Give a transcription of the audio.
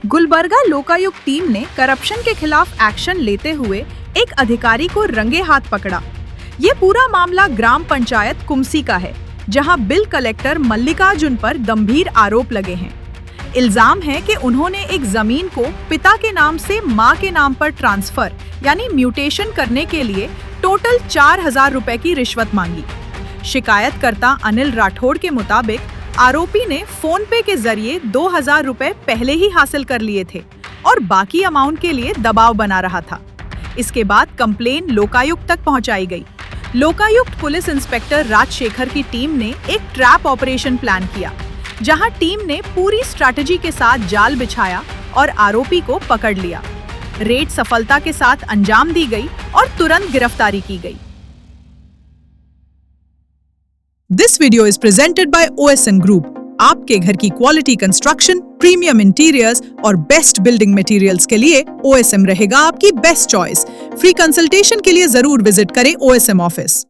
Gulbarga Lokayukta team ने corruption के खिलाफ एक्शन लेते हुए एक अधिकारी को रंगे हाथ पकड़ा। ये पूरा मामला ग्राम पंचायत कुमसी का है, जहां बिल कलेक्टर मल्लिकार्जुन पर गंभीर आरोप लगे हैं। इल्जाम है कि उन्होंने एक जमीन को पिता के नाम से मां के नाम पर ट्रांसफर यानी म्यूटेशन करने के लिए टोटल 4,000 रुपए की रिश्वत मांगी। शिकायतकर्ता अनिल राठौड़ के मुताबिक आरोपी ने फोन पे के जरिए 2,000 रुपए पहले ही हासिल कर लिए थे और बाकी अमाउंट के लिए दबाव बना रहा था। इसके बाद कंप्लेन लोकायुक्त तक पहुंचाई गई। लोकायुक्त पुलिस इंस्पेक्टर राजशेखर की टीम ने एक ट्रैप ऑपरेशन प्लान किया, जहां टीम ने पूरी स्ट्रैटेजी के साथ जाल बिछाया और आरोपी को पकड़ लिया। रेड सफलता के साथ अंजाम दी गई और तुरंत गिरफ्तारी की गई। This video is presented by OSM Group. आपके घर की क्वालिटी कंस्ट्रक्शन, प्रीमियम इंटीरियर्स और बेस्ट बिल्डिंग मटेरियल्स के लिए OSM रहेगा आपकी बेस्ट चॉइस। फ्री कंसल्टेशन के लिए जरूर विजिट करें OSM ऑफिस।